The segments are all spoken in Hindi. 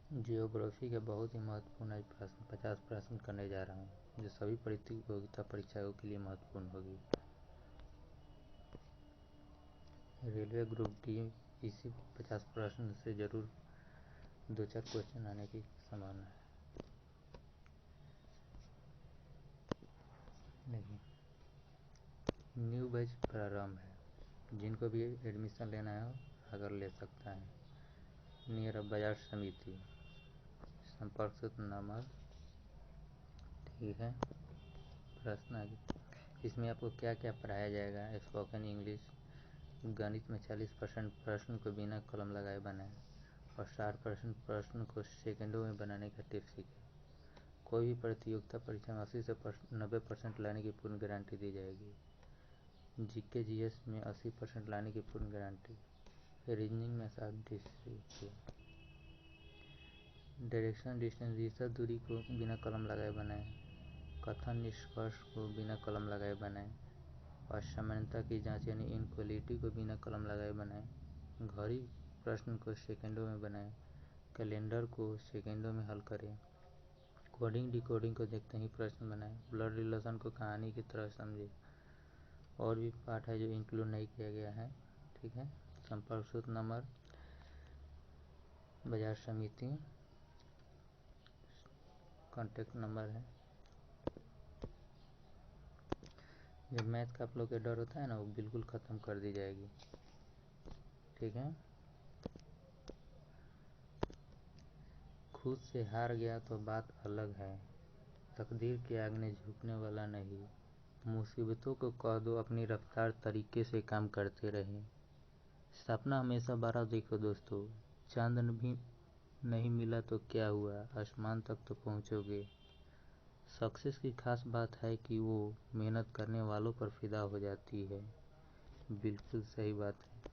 जियोग्राफी के बहुत ही महत्वपूर्ण आज प्रश्न 50 प्रश्न करने जा रहा हूँ जो सभी प्रतियोगिता परीक्षाओं के लिए महत्वपूर्ण होगी। रेलवे ग्रुप डी इसी 50 प्रश्न से जरूर 2-4 क्वेश्चन आने की संभावना है। देखिए, न्यू बैच प्रारंभ है, जिनको भी एडमिशन लेना है अगर ले सकता है। नियर बाजार समिति, संपर्क सूत्र नंबर, ठीक है। प्रश्न आगे, इसमें आपको क्या क्या पढ़ाया जाएगा। स्पोकन इंग्लिश, गणित में 40% प्रश्न को बिना कलम लगाए बनाएं और 60% प्रश्न को सेकंडों में बनाने का टिप्स सीखें। कोई भी प्रतियोगिता परीक्षा में 80 से 90% लाने की पूर्ण गारंटी दी जाएगी। जीके जीएस में 80% लाने की पूर्ण गारंटी। रीजनिंग में 60। डायरेक्शन डिस्टेंस, दिशा दूरी को बिना कलम लगाए बनाएं। कथन निष्कर्ष को बिना कलम लगाए बनाएं और समानता की जांच यानी इनक्वलिटी को बिना कलम लगाए बनाएं। घड़ी प्रश्न को सेकंडों में बनाएं। कैलेंडर को सेकंडों में हल करें। कोडिंग डिकोडिंग को देखते ही प्रश्न बनाएं। ब्लड रिलेशन को कहानी की तरह समझे। और भी पार्ट है जो इंक्लूड नहीं किया गया है, ठीक है। संपर्क सूत्र नंबर, बाजार समिति, कॉन्टेक्ट नंबर है। जब मैथ का आप लोग का डर होता है ना, वो बिल्कुल ख़त्म कर दी जाएगी, ठीक है। खुद से हार गया तो बात अलग है, तकदीर के आगे झुकने वाला नहीं। मुसीबतों को कह दो अपनी रफ्तार तरीके से काम करते रहे। सपना हमेशा बड़ा देखो दोस्तों, चांद भी नहीं मिला तो क्या हुआ, आसमान तक तो पहुंचोगे। सक्सेस की खास बात है कि वो मेहनत करने वालों पर फिदा हो जाती है। बिल्कुल सही बात है।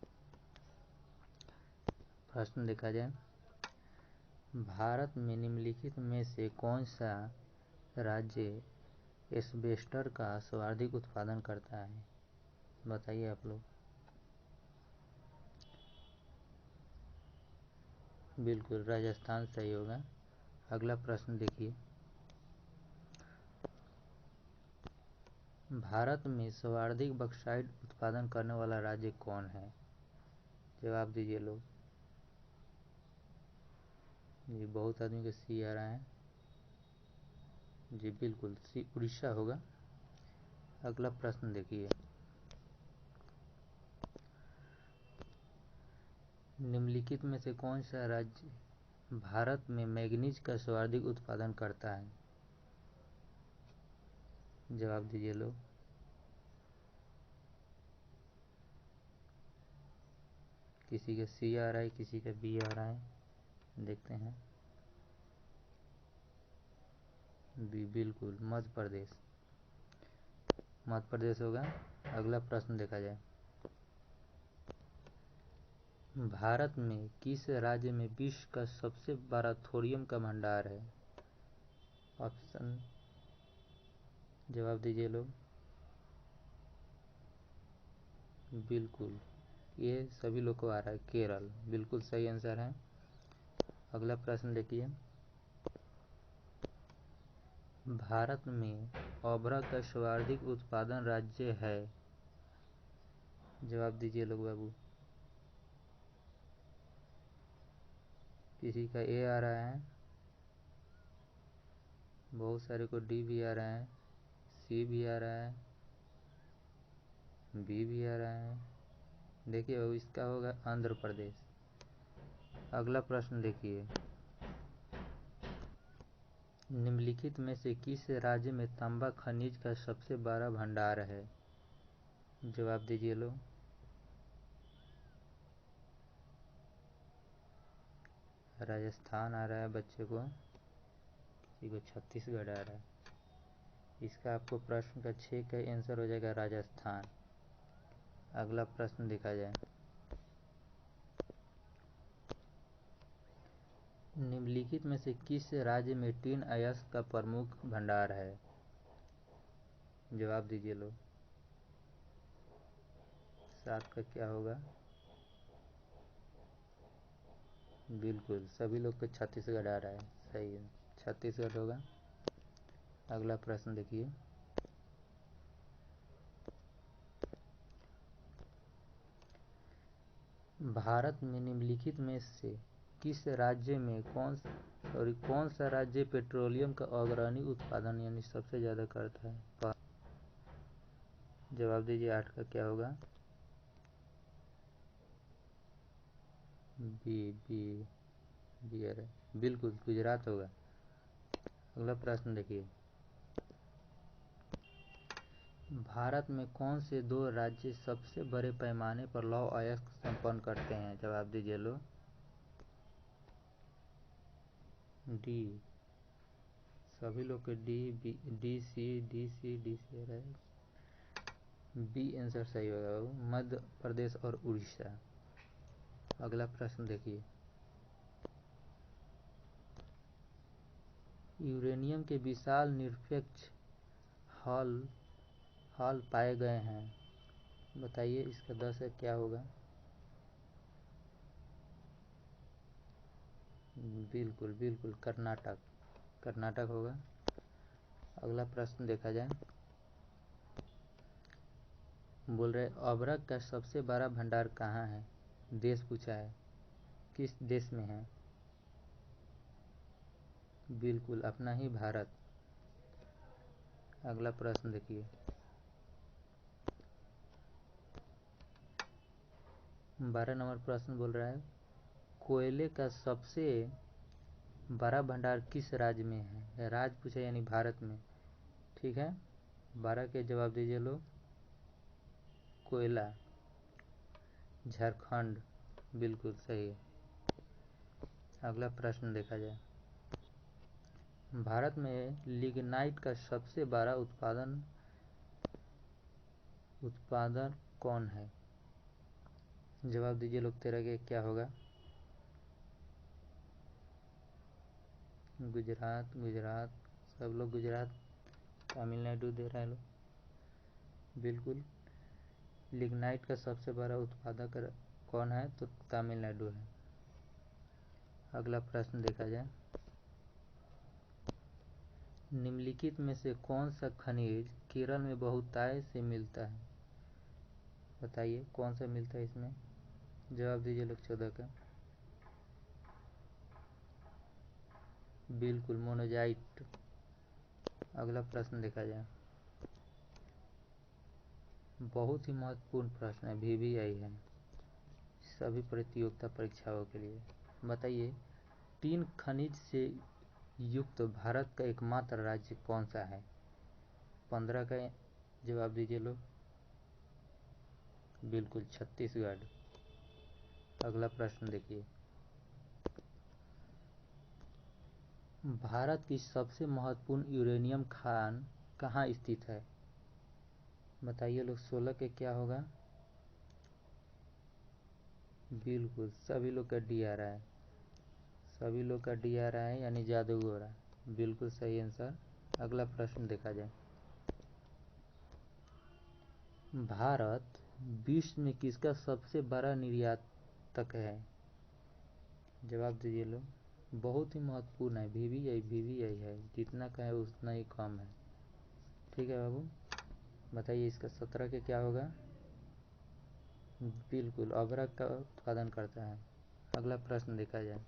प्रश्न देखा जाए, भारत में निम्नलिखित में से कौन सा राज्य एस्बेस्टर का सर्वाधिक उत्पादन करता है। बताइए आप लोग। बिल्कुल राजस्थान सही होगा। अगला प्रश्न देखिए, भारत में सर्वाधिक बॉक्साइट उत्पादन करने वाला राज्य कौन है। जवाब दीजिए लोग। जी बहुत आदमी को सी आ रहा है। जी बिल्कुल सी उड़ीसा होगा। अगला प्रश्न देखिए, निम्नलिखित में से कौन सा राज्य भारत में मैग्नीज का सर्वाधिक उत्पादन करता है। जवाब दीजिए लोग। किसी का सी आ रहा है, किसी का बी आ रहा है, देखते हैं। बी बिल्कुल मध्य प्रदेश, मध्य प्रदेश होगा। अगला प्रश्न देखा जाए, भारत में किस राज्य में विश्व का सबसे बड़ा थोरियम का भंडार है। ऑप्शन, जवाब दीजिए लोग। बिल्कुल ये सभी लोग को आ रहा है, केरल, बिल्कुल सही आंसर है। अगला प्रश्न देखिए, भारत में ओबरा का सर्वाधिक उत्पादन राज्य है। जवाब दीजिए लोग बाबू। किसी का ए आ रहा है, बहुत सारे को डी भी आ रहा है, सी भी आ रहा है, बी भी आ रहा है। देखिए बाबू, इसका होगा आंध्र प्रदेश। अगला प्रश्न देखिए, निम्नलिखित में से किस राज्य में तांबा खनिज का सबसे बड़ा भंडार है। जवाब दीजिए लोग। राजस्थान आ रहा है बच्चे को, किसी को छत्तीसगढ़ आ रहा है। इसका आपको प्रश्न का 6 का आंसर हो जाएगा राजस्थान। अगला प्रश्न देखा जाए, निम्नलिखित में से किस राज्य में टिन अयस्क का प्रमुख भंडार है। जवाब दीजिए लोग। 7 का क्या होगा। बिल्कुल, सभी लोग को छत्तीसगढ़ आ रहा है, सही है, छत्तीसगढ़ होगा। अगला प्रश्न देखिए, भारत में निम्नलिखित में से किस राज्य में कौन सा राज्य पेट्रोलियम का अग्रणी उत्पादन यानी सबसे ज़्यादा करता है? जवाब दीजिए, 8 का क्या होगा? बी बी बी अरे बिल्कुल गुजरात होगा। अगला प्रश्न देखिए, भारत में कौन से दो राज्य सबसे बड़े पैमाने पर लौह अयस्क संपन्न करते हैं? जवाब दीजिए लो। डी, सभी लोग के डी सी रहे, बी आंसर सही होगा, मध्य प्रदेश और उड़ीसा। अगला प्रश्न देखिए, यूरेनियम के विशाल निरपेक्ष हॉल पाए गए हैं, बताइए इसका 10 है क्या होगा? बिल्कुल बिल्कुल कर्नाटक होगा। अगला प्रश्न देखा जाए, बोल रहे अभ्रक का सबसे बड़ा भंडार कहाँ है? देश पूछा है, किस देश में है? बिल्कुल अपना ही भारत। अगला प्रश्न देखिए, 12 नंबर प्रश्न बोल रहा है कोयले का सबसे बड़ा भंडार किस राज्य में है? राज्य पूछा यानी भारत में, ठीक है। 12 के जवाब दीजिए लोग। कोयला, झारखंड, बिल्कुल सही है। अगला प्रश्न देखा जाए, भारत में लिग्नाइट का सबसे बड़ा उत्पादन कौन है? जवाब दीजिए लोग, 13 के क्या होगा? गुजरात, सब लोग गुजरात, तमिलनाडु दे रहे हैं लोग। बिल्कुल, लिग्नाइट का सबसे बड़ा उत्पादक कौन है? तो तमिलनाडु है। अगला प्रश्न देखा जाए, निम्नलिखित में से कौन सा खनिज केरल में बहुतायत से मिलता है? बताइए कौन सा मिलता है इसमें? जवाब दीजिए लोग, 14 का। बिल्कुल मोनोजाइट। अगला प्रश्न देखा जाए, बहुत ही महत्वपूर्ण प्रश्न है, VVI है सभी प्रतियोगिता परीक्षाओं के लिए। बताइए, 3 खनिज से युक्त भारत का एकमात्र राज्य कौन सा है? 15 का जवाब दीजिए लोग। बिल्कुल छत्तीसगढ़। अगला प्रश्न देखिए, भारत की सबसे महत्वपूर्ण यूरेनियम खान कहाँ स्थित है? बताइए लोग, 16 के क्या होगा? बिल्कुल सभी लोग का डी आ रहा है, सभी लोग का डी आ रहा है यानी जादूगोरा, बिल्कुल सही आंसर। अगला प्रश्न देखा जाए, भारत विश्व में किसका सबसे बड़ा निर्यातक है? जवाब दीजिए लोग। बहुत ही महत्वपूर्ण है, VVI है, जितना कहे उतना ही कम है, ठीक है बाबू। बताइए इसका 17 के क्या होगा? बिल्कुल अभ्रक का उत्पादन करता है। अगला प्रश्न देखा जाए,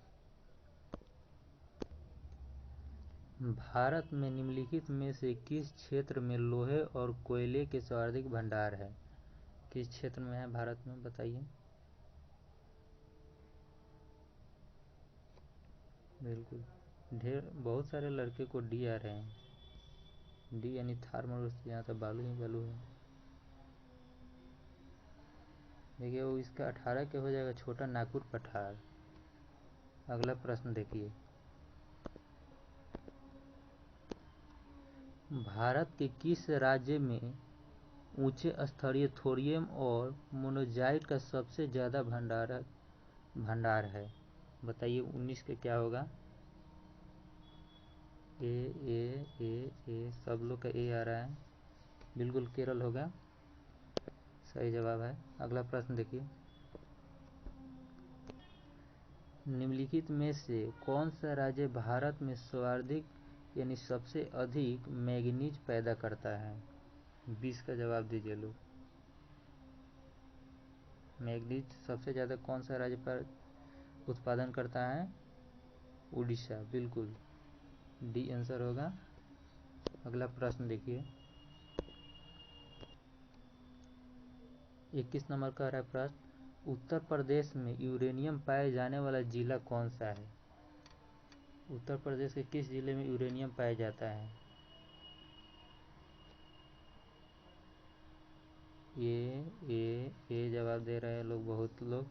भारत में निम्नलिखित में से किस क्षेत्र में लोहे और कोयले के सर्वाधिक भंडार है? किस क्षेत्र में है भारत में, बताइए। बिल्कुल, बहुत सारे लड़के को डी आ रहे हैं, डी यानी थार मरुस्थल, यहाँ तो बालू ही बालू है। देखिए वो इसका 18 के हो जाएगा, छोटा नागपुर पठार। अगला प्रश्न देखिए, भारत के किस राज्य में ऊंचे स्तरीय थोरियम और मोनोजाइट का सबसे ज्यादा भंडार है? बताइए 19 के क्या होगा? ए सब लोग का ए आ रहा है, बिल्कुल केरल होगा, सही जवाब है। अगला प्रश्न देखिए, निम्नलिखित में से कौन सा राज्य भारत में सर्वाधिक यानी सबसे अधिक मैंगनीज पैदा करता है? 20 का जवाब दीजिए लोग। मैंगनीज सबसे ज़्यादा कौन सा राज्य पर उत्पादन करता है? उड़ीसा, बिल्कुल डी आंसर होगा। अगला प्रश्न देखिए, 21 नंबर का रहा प्रश्न, उत्तर प्रदेश में यूरेनियम पाए जाने वाला जिला कौन सा है? उत्तर प्रदेश के किस जिले में यूरेनियम पाया जाता है? ये जवाब दे रहे हैं लोग, बहुत लोग,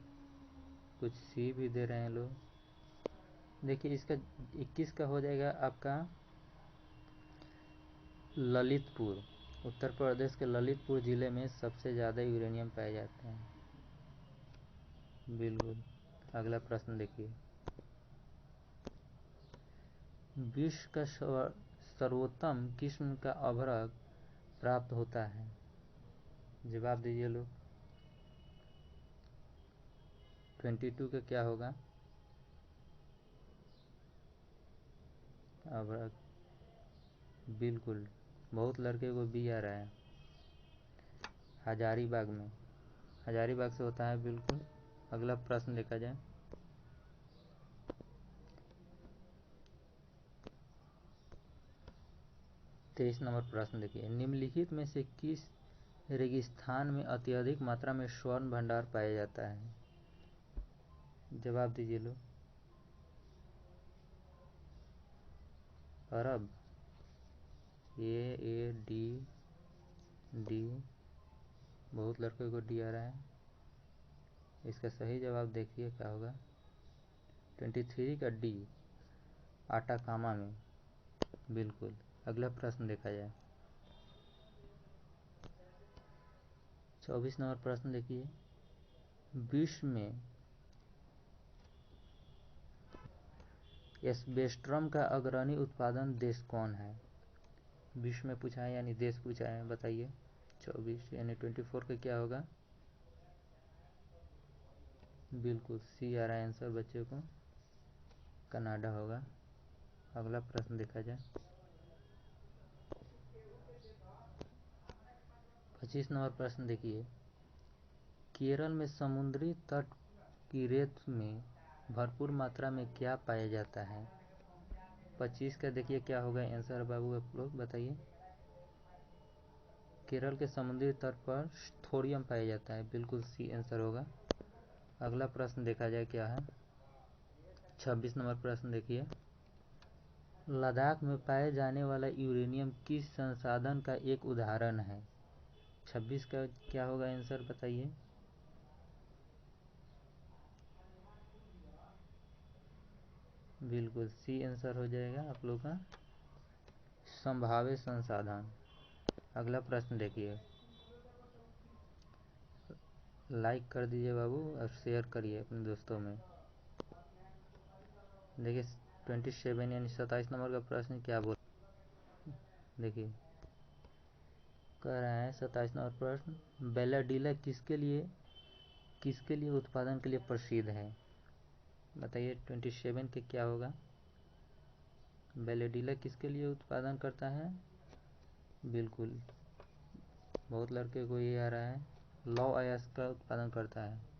कुछ सी भी दे रहे हैं लोग। देखिए इसका 21 का हो जाएगा आपका ललितपुर। उत्तर प्रदेश के ललितपुर जिले में सबसे ज़्यादा यूरेनियम पाया जाता है, बिल्कुल। अगला प्रश्न देखिए, विश्व का सर्वोत्तम किस्म का अभ्रक प्राप्त होता है? जवाब दीजिए लोग। 22 का क्या होगा? अभ्रक, बिल्कुल, बहुत लड़के को बी आ रहा है। हजारीबाग में, हजारीबाग से होता है, बिल्कुल। अगला प्रश्न देखा जाए, तेईस नंबर प्रश्न देखिए, निम्नलिखित में से किस रेगिस्तान में अत्यधिक मात्रा में स्वर्ण भंडार पाया जाता है? जवाब दीजिए लो। अरब, ए डी डी, बहुत लड़कों को डी आ रहा है। इसका सही जवाब देखिए क्या होगा, 23 का डी, आटाकामा में, बिल्कुल। अगला प्रश्न देखा जाए, 24 नंबर प्रश्न देखिए, विश्व में एस्बेस्टस का अग्रणी उत्पादन देश कौन है? विश्व में पूछा है यानी देश पूछा है, बताइए। 24 यानी 24 का क्या होगा? बिल्कुल सी आ रहा है आंसर बच्चों को, कनाडा होगा। अगला प्रश्न देखा जाए, 25 नंबर प्रश्न देखिए, केरल में समुद्री तट की रेत में भरपूर मात्रा में क्या पाया जाता है? 25 का देखिए क्या होगा आंसर बाबू, आप लोग बताइए। केरल के समुद्री तट पर थोरियम पाया जाता है, बिल्कुल सी आंसर होगा। अगला प्रश्न देखा जाए क्या है, 26 नंबर प्रश्न देखिए, लद्दाख में पाए जाने वाला यूरेनियम किस संसाधन का एक उदाहरण है? 26 का क्या होगा आंसर, बताइए। बिल्कुल सी आंसर हो जाएगा आप लोग का, संभाव्य संसाधन। अगला प्रश्न देखिए, लाइक कर दीजिए बाबू और शेयर करिए अपने दोस्तों में। देखिए 27 यानी 27 नंबर का प्रश्न क्या बोल, देखिए कह रहा है 27 नंबर प्रश्न, बेलाडीला किसके लिए उत्पादन के लिए प्रसिद्ध है? बताइए 27 के क्या होगा, बेलाडीला किसके लिए उत्पादन करता है? बिल्कुल, बहुत लड़के को ये आ रहा है, लौ अयस्क का उत्पादन करता है।